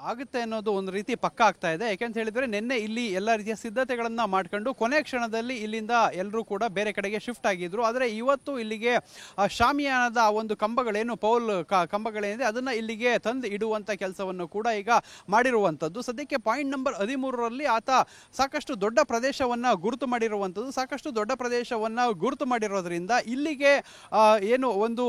ಆಗುತ್ತೆ ಅನ್ನೋದು ಒಂದು ರೀತಿ ಪಕ್ಕ ಆಗ್ತಾ ಇದೆ. ಯಾಕೆಂತ ಹೇಳಿದ್ರೆ ನಿನ್ನೆ ಇಲ್ಲಿ ಎಲ್ಲ ರೀತಿಯ ಸಿದ್ಧತೆಗಳನ್ನ ಮಾಡ್ಕೊಂಡು ಕೊನೆ ಕ್ಷಣದಲ್ಲಿ ಇಲ್ಲಿಂದ ಎಲ್ಲರೂ ಕೂಡ ಬೇರೆ ಕಡೆಗೆ ಶಿಫ್ಟ್ ಆಗಿದ್ರು. ಆದರೆ ಇವತ್ತು ಇಲ್ಲಿಗೆ ಶಾಮಿಯಾನದ ಒಂದು ಕಂಬಗಳೇನು ಕಂಬಗಳೇನಿದೆ ಅದನ್ನ ಇಲ್ಲಿಗೆ ತಂದು ಇಡುವಂತ ಕೆಲಸವನ್ನು ಕೂಡ ಈಗ ಮಾಡಿರುವಂಥದ್ದು. ಸದ್ಯಕ್ಕೆ ಪಾಯಿಂಟ್ ನಂಬರ್ 13ರಲ್ಲಿ ಆತ ಸಾಕಷ್ಟು ದೊಡ್ಡ ಪ್ರದೇಶವನ್ನ ಗುರುತು ಮಾಡಿರುವಂಥದ್ದು. ಸಾಕಷ್ಟು ದೊಡ್ಡ ಪ್ರದೇಶವನ್ನ ಗುರುತು ಮಾಡಿರೋದ್ರಿಂದ ಇಲ್ಲಿಗೆ ಏನು ಒಂದು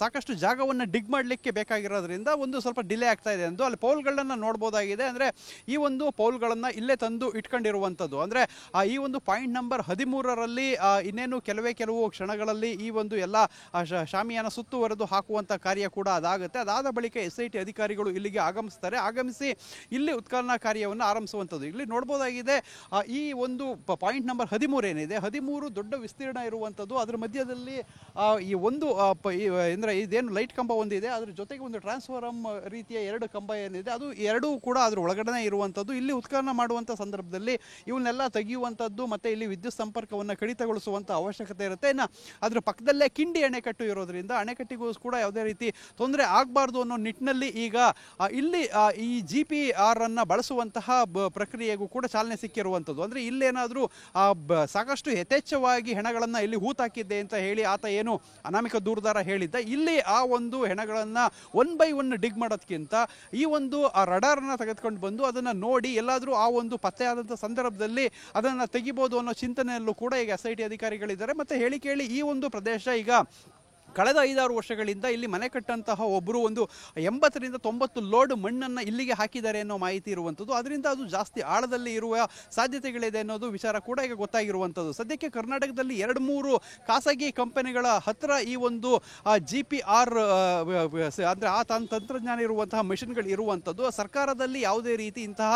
ಸಾಕಷ್ಟು ಜಾಗವನ್ನು ಡಿಗ್ ಮಾಡಲಿಕ್ಕೆ ಬೇಕಾಗಿರೋದ್ರಿಂದ ಒಂದು ಸ್ವಲ್ಪ ಡಿಲೇ ಆಗ್ತಾ ಇದೆ ಎಂದು ಅಲ್ಲಿ ಪೌಲ್ಗಳನ್ನ ನೋಡಬಹುದಾಗಿದೆ. ಅಂದ್ರೆ ಈ ಒಂದು ಪೌಲ್ಗಳನ್ನ ಇಲ್ಲೇ ತಂದು ಇಟ್ಕೊಂಡಿರುವಂಥದ್ದು. ಅಂದ್ರೆ ಈ ಒಂದು ಪಾಯಿಂಟ್ ನಂಬರ್ 13ರಲ್ಲಿ ಇನ್ನೇನು ಕೆಲವು ಕ್ಷಣಗಳಲ್ಲಿ ಈ ಒಂದು ಎಲ್ಲ ಶಾಮಿಯಾನ ಸುತ್ತುವರೆದು ಹಾಕುವಂತ ಕಾರ್ಯ ಕೂಡ ಅದಾಗುತ್ತೆ. ಅದಾದ ಬಳಿಕ SIT ಅಧಿಕಾರಿಗಳು ಇಲ್ಲಿಗೆ ಆಗಮಿಸ್ತಾರೆ. ಆಗಮಿಸಿ ಇಲ್ಲಿ ಉತ್ಖನನ ಕಾರ್ಯವನ್ನು ಆರಂಭಿಸುವಂಥದ್ದು. ಇಲ್ಲಿ ನೋಡಬಹುದಾಗಿದೆ ಈ ಒಂದು ಪಾಯಿಂಟ್ ನಂಬರ್ 13 ಏನಿದೆ 13 ದೊಡ್ಡ ವಿಸ್ತೀರ್ಣ ಇರುವಂಥದ್ದು. ಅದರ ಮಧ್ಯದಲ್ಲಿ ಈ ಒಂದು ಅಂದ್ರೆ ಇದೇನು ಲೈಟ್ ಕಂಬ ಒಂದಿದೆ, ಅದ್ರ ಜೊತೆಗೆ ಒಂದು ಟ್ರಾನ್ಸ್ಫಾರ್ಮ್ ರೀತಿಯ 2 ಕಂಬ ಏನಿದೆ ಅದು ಎರಡೂ ಕೂಡ ಅದ್ರ ಒಳಗಡೆ ಇರುವಂಥದ್ದು. ಇಲ್ಲಿ ಉತ್ಖನನ ಮಾಡುವಂಥ ಸಂದರ್ಭದಲ್ಲಿ ಇವನ್ನೆಲ್ಲ ತೆಗೆಯುವಂಥದ್ದು ಮತ್ತೆ ಇಲ್ಲಿ ವಿದ್ಯುತ್ ಸಂಪರ್ಕವನ್ನು ಕಡಿತಗೊಳಿಸುವಂಥ ಅವಶ್ಯಕತೆ ಇರುತ್ತೆ. ಇನ್ನು ಅದ್ರ ಪಕ್ಕದಲ್ಲೇ ಕಿಂಡಿ ಅಣೆಕಟ್ಟು ಇರೋದ್ರಿಂದ ಅಣೆಕಟ್ಟಿಗೂ ಕೂಡ ಯಾವುದೇ ರೀತಿ ತೊಂದರೆ ಆಗಬಾರ್ದು ಅನ್ನೋ ನಿಟ್ಟಿನಲ್ಲಿ ಈಗ ಇಲ್ಲಿ ಈ GPR ಅನ್ನ ಬಳಸುವಂತಹ ಪ್ರಕ್ರಿಯೆಗೂ ಕೂಡ ಚಾಲನೆ ಸಿಕ್ಕಿರುವಂಥದ್ದು. ಅಂದ್ರೆ ಇಲ್ಲೇನಾದರೂ ಸಾಕಷ್ಟು ಯಥೇಚ್ಛವಾಗಿ ಹೆಣಗಳನ್ನ ಇಲ್ಲಿ ಹೂತಾಕಿದ್ದೆ ಅಂತ ಹೇಳಿ ಆತ ಏನು ಅನಾಮಿಕ ದೂರದಾರ ಹೇಳಿದ್ದ. ಇಲ್ಲಿ ಆ ಒಂದು ಹೆಣಗಳನ್ನ 1 by 1 ಡಿಗ್ ಮಾಡೋದಕ್ಕಿಂತ ಈ ಒಂದು ರಡಾರ್ನ ತೆಗೆದುಕೊಂಡು ಬಂದು ಅದನ್ನ ನೋಡಿ ಎಲ್ಲಾದರೂ ಆ ಒಂದು ಪತ್ತೆಯಾದಂಥ ಸಂದರ್ಭದಲ್ಲಿ ಅದನ್ನ ತೆಗಿಬಹುದು ಅನ್ನೋ ಚಿಂತನೆಯಲ್ಲೂ ಕೂಡ ಈಗ SIT ಅಧಿಕಾರಿಗಳಿದ್ದಾರೆ. ಮತ್ತೆ ಹೇಳಿ ಕೇಳಿ ಈ ಒಂದು ಪ್ರದೇಶ ಈಗ ಕಳೆದ 5-6 ವರ್ಷಗಳಿಂದ ಇಲ್ಲಿ ಮನೆ ಕಟ್ಟಂತಹ ಒಬ್ಬರು ಒಂದು 80ರಿಂದ 90 ಲೋಡ್ ಮಣ್ಣನ್ನು ಇಲ್ಲಿಗೆ ಹಾಕಿದ್ದಾರೆ ಅನ್ನೋ ಮಾಹಿತಿ ಇರುವಂಥದ್ದು. ಅದರಿಂದ ಅದು ಜಾಸ್ತಿ ಆಳದಲ್ಲಿ ಇರುವ ಸಾಧ್ಯತೆಗಳಿದೆ ಅನ್ನೋದು ವಿಚಾರ ಕೂಡ ಈಗ ಗೊತ್ತಾಗಿರುವಂಥದ್ದು. ಸದ್ಯಕ್ಕೆ ಕರ್ನಾಟಕದಲ್ಲಿ 2-3 ಖಾಸಗಿ ಕಂಪನಿಗಳ ಹತ್ರ ಈ ಒಂದು GPR ಅಂದರೆ ಆ ತಂತ್ರಜ್ಞಾನ ಇರುವಂತಹ ಮೆಷಿನ್ಗಳು ಇರುವಂಥದ್ದು. ಸರ್ಕಾರದಲ್ಲಿ ಯಾವುದೇ ರೀತಿ ಇಂತಹ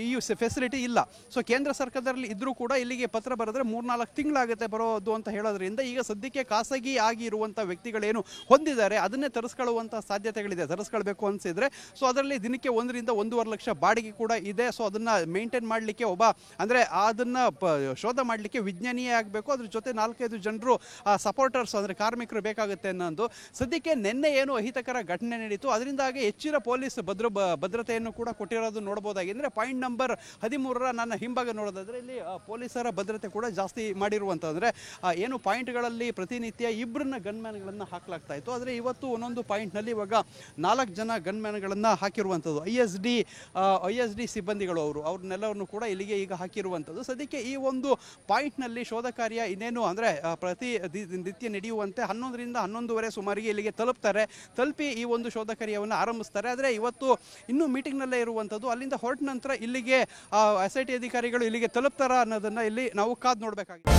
ಈ ಫೆಸಿಲಿಟಿ ಇಲ್ಲ. ಸೊ ಕೇಂದ್ರ ಸರ್ಕಾರದಲ್ಲಿ ಇದ್ರೂ ಕೂಡ ಇಲ್ಲಿಗೆ ಪತ್ರ ಬರೆದ್ರೆ 3-4 ತಿಂಗಳಾಗುತ್ತೆ ಬರೋದು ಅಂತ ಹೇಳೋದ್ರಿಂದ ಈಗ ಸದ್ಯಕ್ಕೆ ಖಾಸಗಿ ಆಗಿ ಇರುವಂಥ ವ್ಯಕ್ತಿಗಳೇನು ಹೊಂದಿದ್ದಾರೆ ಅದನ್ನೇ ತರಿಸ್ಕೊಳ್ಳುವಂಥ ಸಾಧ್ಯತೆಗಳಿದೆ. ತರಿಸ್ಕೊಳ್ಬೇಕು ಅನಿಸಿದ್ರೆ ಸೊ ಅದರಲ್ಲಿ ದಿನಕ್ಕೆ 1ರಿಂದ 1.5 ಲಕ್ಷ ಬಾಡಿಗೆ ಕೂಡ ಇದೆ. ಸೊ ಅದನ್ನ ಮೇಂಟೈನ್ ಮಾಡಲಿಕ್ಕೆ ಅಂದ್ರೆ ಅದನ್ನ ಶೋಧ ಮಾಡಲಿಕ್ಕೆ ವಿಜ್ಞಾನಿಯೇ ಆಗಬೇಕು. ಅದ್ರ ಜೊತೆ 4-5 ಜನರು ಸಪೋರ್ಟರ್ಸ್ ಅಂದ್ರೆ ಕಾರ್ಮಿಕರು ಬೇಕಾಗುತ್ತೆ ಅನ್ನೋದು. ಸದ್ಯಕ್ಕೆ ನಿನ್ನೆ ಏನು ಅಹಿತಕರ ಘಟನೆ ನಡೀತು ಅದರಿಂದಾಗಿ ಹೆಚ್ಚಿನ ಪೊಲೀಸ್ ಭದ್ರತೆಯನ್ನು ಕೂಡ ಕೊಟ್ಟಿರೋದು ನೋಡಬಹುದಾಗಿದೆ. ಅಂದ್ರೆ ಪಾಯಿಂಟ್ ನಂಬರ್ 13ರ ನನ್ನ ಹಿಂಭಾಗ ನೋಡೋದಾದ್ರೆ ಇಲ್ಲಿ ಪೊಲೀಸರ ಭದ್ರತೆ ಕೂಡ ಜಾಸ್ತಿ ಮಾಡಿರುವಂತಂದ್ರೆ ಏನು ಪಾಯಿಂಟ್ಗಳಲ್ಲಿ ಪ್ರತಿನಿತ್ಯ 2 ಗನ್ಮ್ಯಾನ್ಗಳನ್ನು ಹಾಕಲಾಗ್ತಾ ಇತ್ತು. ಆದರೆ ಇವತ್ತು ಒಂದೊಂದು ಪಾಯಿಂಟ್ನಲ್ಲಿ ಇವಾಗ 4 ಜನ ಗನ್ಮ್ಯಾನ್ಗಳನ್ನು ಹಾಕಿರುವಂಥದ್ದು. ISD ಸಿಬ್ಬಂದಿಗಳು ಅವ್ರನ್ನೆಲ್ಲವನ್ನು ಕೂಡ ಇಲ್ಲಿಗೆ ಈಗ ಹಾಕಿರುವಂಥದ್ದು. ಸದ್ಯಕ್ಕೆ ಈ ಒಂದು ಪಾಯಿಂಟ್ನಲ್ಲಿ ಶೋಧ ಕಾರ್ಯ ಇನ್ನೇನು ಅಂದರೆ ಪ್ರತಿ ನಿತ್ಯ ನಡೆಯುವಂತೆ 11ರಿಂದ 11:30 ಸುಮಾರಿಗೆ ಇಲ್ಲಿಗೆ ತಲುಪಿ ಈ ಒಂದು ಶೋಧ ಕಾರ್ಯವನ್ನು ಆರಂಭಿಸ್ತಾರೆ. ಆದರೆ ಇವತ್ತು ಇನ್ನೂ ಮೀಟಿಂಗ್ನಲ್ಲೇ ಇರುವಂಥದ್ದು. ಅಲ್ಲಿಂದ ಹೊರಟ ನಂತರ ಇಲ್ಲಿಗೆ SIT ಅಧಿಕಾರಿಗಳು ಇಲ್ಲಿಗೆ ತಲುಪ್ತಾರಾ ಅನ್ನೋದನ್ನು ಇಲ್ಲಿ ನಾವು ಕಾದು ನೋಡಬೇಕಾಗಿದೆ.